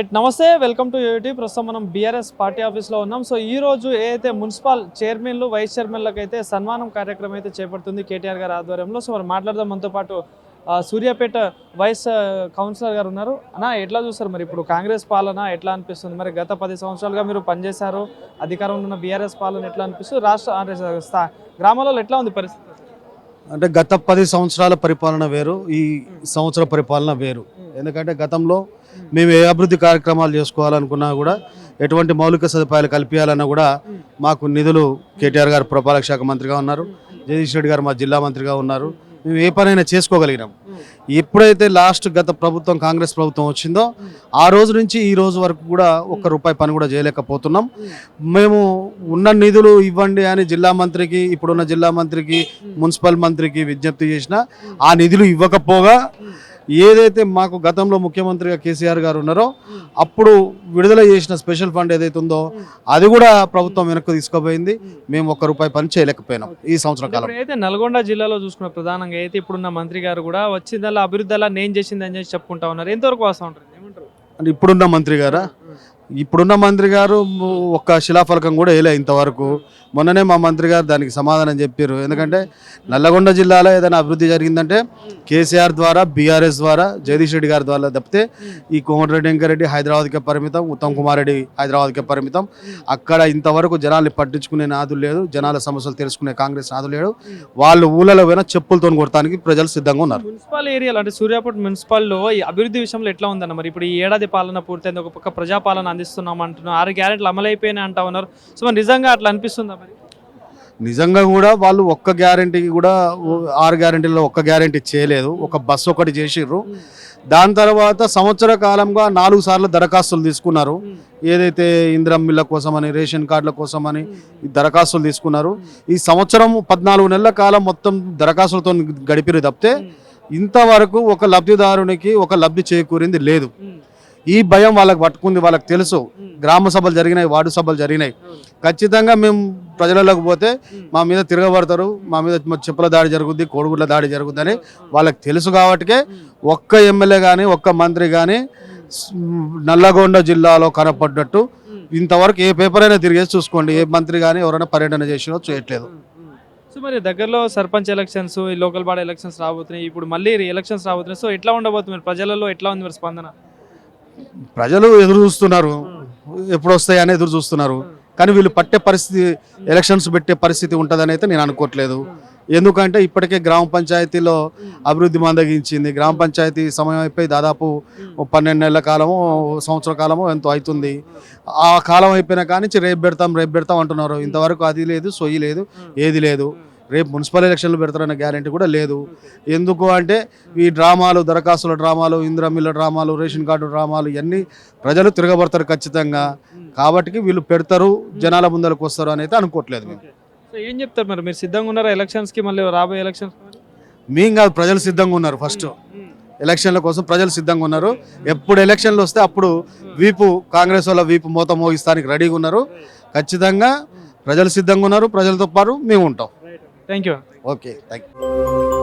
Right నమస్తే welcome to UT. ప్రస్తుతం మనం బీఆర్ఎస్ పార్టీ ఆఫీస్లో ఉన్నాం. సో ఈ రోజు ఏదైతే మున్సిపల్ చైర్మన్లు వైస్ చైర్మన్లకు అయితే సన్మానం కార్యక్రమం అయితే చేపడుతుంది కేటీఆర్ గారి ఆధ్వర్యంలో. సో మరి మాట్లాడదాం, మనతో పాటు సూర్యాపేట వైస్ కౌన్సిలర్ గారు ఉన్నారు. అన్న, ఎట్లా చూస్తారు మరి ఇప్పుడు కాంగ్రెస్ పాలన ఎట్లా అనిపిస్తుంది? మరి గత 10 సంవత్సరాలుగా మీరు పనిచేశారు, అధికారంలో ఉన్న బీఆర్ఎస్ పాలన ఎట్లా అనిపిస్తుంది? రాష్ట్ర గ్రామాలలో ఎట్లా ఉంది పరిస్థితి? అంటే గత 10 సంవత్సరాల పరిపాలన వేరు, ఈ సంవత్సర పరిపాలన వేరు. ఎందుకంటే గతంలో మేము ఏ అభివృద్ధి కార్యక్రమాలు చేసుకోవాలనుకున్నా కూడా, ఎటువంటి మౌలిక సదుపాయాలు కల్పించాలన్నా కూడా మాకు నిధులు కేటీఆర్ గారు పురపాలక శాఖ మంత్రిగా ఉన్నారు, జగదీష్ రెడ్డి గారు మా జిల్లా మంత్రిగా ఉన్నారు. మేము ఏ పనైనా చేసుకోగలిగినాం. ఎప్పుడైతే గత ప్రభుత్వం కాంగ్రెస్ ప్రభుత్వం వచ్చిందో ఆ రోజు నుంచి ఈ రోజు వరకు కూడా ₹1 పని కూడా చేయలేకపోతున్నాం. మేము ఉన్న నిధులు ఇవ్వండి అని జిల్లా మంత్రికి, ఇప్పుడున్న జిల్లా మంత్రికి, మున్సిపల్ మంత్రికి విజ్ఞప్తి చేసినా ఆ నిధులు ఇవ్వకపోగా, ఏదైతే మాకు గతంలో ముఖ్యమంత్రిగా కేసీఆర్ గారు ఉన్నారో అప్పుడు విడుదల చేసిన స్పెషల్ ఫండ్ ఏదైతే ఉందో అది కూడా ప్రభుత్వం వెనక్కి తీసుకుపోయింది. మేము ₹1 పని చేయలేకపోయినాం ఈ సంవత్సరం కాలం. అయితే నల్గొండ జిల్లాలో చూసుకున్న ప్రధానంగా అయితే ఇప్పుడున్న మంత్రి గారు కూడా వచ్చిందల్లా అభివృద్ధి అలా నేను చేసింది అని చెప్పి చెప్పుకుంటా ఉన్నారు. ఎంతవరకు వాస్తవం ఉంటుంది? ఏమంటారు? అంటే ఇప్పుడున్న మంత్రి గారు ఒక్క శిలాఫలకం కూడా వేయలే ఇంతవరకు. మొన్ననే మా మంత్రి గారు దానికి సమాధానం చెప్పారు. ఎందుకంటే నల్లగొండ జిల్లాలో ఏదైనా అభివృద్ధి జరిగిందంటే కేసీఆర్ ద్వారా, బీఆర్ఎస్ ద్వారా, జగదీష్ రెడ్డి గారి ద్వారా తప్పితే ఈ కోమటిరెడ్డి వెంకరెడ్డి హైదరాబాద్కే పరిమితం, ఉత్తమ్ కుమార్ రెడ్డి హైదరాబాద్కే పరిమితం. అక్కడ ఇంతవరకు జనాల్ని పట్టించుకునే నాదులు లేదు, జనాల సమస్యలు తెలుసుకునే కాంగ్రెస్ నాదులు లేడు. వాళ్ళు ఊళ్ళలో పోయినా చెప్పులతో కొడతానికి ప్రజలు సిద్ధంగా ఉన్నారు. మున్సిపల్ ఏరియాలో అంటే సూర్యాపేట మున్సిపల్లో ఈ అభివృద్ధి విషయంలో ఎట్లా ఉందన్న? మరి ఇప్పుడు ఈ ఏడాది పాలన పూర్తయింది, ఒక పక్క ప్రజాపాలన అందిస్తున్నాం అంటున్నారు, 6 గ్యారెంటీలు అమలైపోయినాయి అంటా ఉన్నారు. సో మరి నిజంగా అట్లా అనిపిస్తుందా? మరి నిజంగా కూడా వాళ్ళు ఒక్క గ్యారెంటీకి కూడా 6 గ్యారెంటీలో ఒక్క గ్యారెంటీ చేయలేదు. ఒక బస్సు ఒకటి చేసిర్రు. దాని తర్వాత సంవత్సర కాలంగా 4 సార్లు దరఖాస్తులు తీసుకున్నారు. ఏదైతే ఇందిరమ్మిళ్ళ కోసమని, రేషన్ కార్డుల కోసమని దరఖాస్తులు తీసుకున్నారు. ఈ సంవత్సరం 14 నెలల కాలం మొత్తం దరఖాస్తులతో గడిపిరు తప్పితే ఇంతవరకు ఒక లబ్ధిదారునికి ఒక లబ్ధి చేకూరింది లేదు. ఈ భయం వాళ్ళకి పట్టుకుంది, వాళ్ళకి తెలుసు. గ్రామ సభలు జరిగినాయి, వార్డు సభలు జరిగినాయి. ఖచ్చితంగా మేము ప్రజలలోకి పోతే మా మీద తిరగబడతారు, మా మీద చెప్పుల దాడి జరుగుద్ది, కోడిగుడ్ల దాడి జరుగుద్దని వాళ్ళకి తెలుసు. కాబట్టికే ఒక్క ఎమ్మెల్యే కానీ, ఒక్క మంత్రి కానీ నల్లగొండ జిల్లాలో కనపడ్డట్టు ఇంతవరకు ఏ పేపర్ అయినా తిరిగేసి చూసుకోండి, ఏ మంత్రి కానీ ఎవరైనా పర్యటన చేసినో చేయట్లేదు. సో మరి దగ్గరలో sarpanch elections, local body elections రాబోతున్నాయి, ఇప్పుడు మళ్ళీ ఎలక్షన్స్ రాబోతున్నాయి. సో ఎట్లా ఉండబోతుంది? ప్రజలలో ఎట్లా ఉంది మరి స్పందన? ప్రజలు ఎదురు చూస్తున్నారు, ఎప్పుడు వస్తాయని ఎదురు చూస్తున్నారు. కానీ వీళ్ళు పట్టే పరిస్థితి, ఎలక్షన్స్ పెట్టే పరిస్థితి ఉంటుందని అయితే నేను అనుకోవట్లేదు. ఎందుకంటే ఇప్పటికే గ్రామ పంచాయతీలో అభివృద్ధి మందగించింది. గ్రామ పంచాయతీ సమయం అయిపోయి దాదాపు 12 నెలల కాలము, సంవత్సర కాలము ఎంతో అవుతుంది. ఆ కాలం అయిపోయిన కానీ రేపు పెడతాం అంటున్నారు. ఇంతవరకు అది లేదు, సొయ్యి లేదు, ఏది లేదు. రేపు మున్సిపల్ ఎలక్షన్లు పెడతారన్న గ్యారెంటీ కూడా లేదు. ఎందుకు అంటే ఈ డ్రామాలు, దరఖాస్తుల డ్రామాలు, ఇందిరమ్మిళ్ళ డ్రామాలు, రేషన్ కార్డు డ్రామాలు ఇవన్నీ ప్రజలు తిరగబడతారు ఖచ్చితంగా. కాబట్టి వీళ్ళు పెడతారు, జనాల ముందరకు వస్తారు అని అయితే అనుకోవట్లేదు మేము. సో ఏం చెప్తారు మరి? మీరు సిద్ధంగా ఉన్నారా ఎలక్షన్స్కి? మళ్ళీ రాబోయే ఎలక్షన్స్ మేము కాదు, ప్రజలు సిద్ధంగా ఉన్నారు. ఫస్ట్ ఎలక్షన్ల కోసం ప్రజలు సిద్ధంగా ఉన్నారు. ఎప్పుడు ఎలక్షన్లు వస్తే అప్పుడు కాంగ్రెస్ వాళ్ళ వీపు మోత మోగిస్తానికి రెడీగా ఉన్నారు. ఖచ్చితంగా ప్రజలు సిద్ధంగా ఉన్నారు. ప్రజలతో పాటు మేము ఉంటాం. Thank you. Okay, thank you.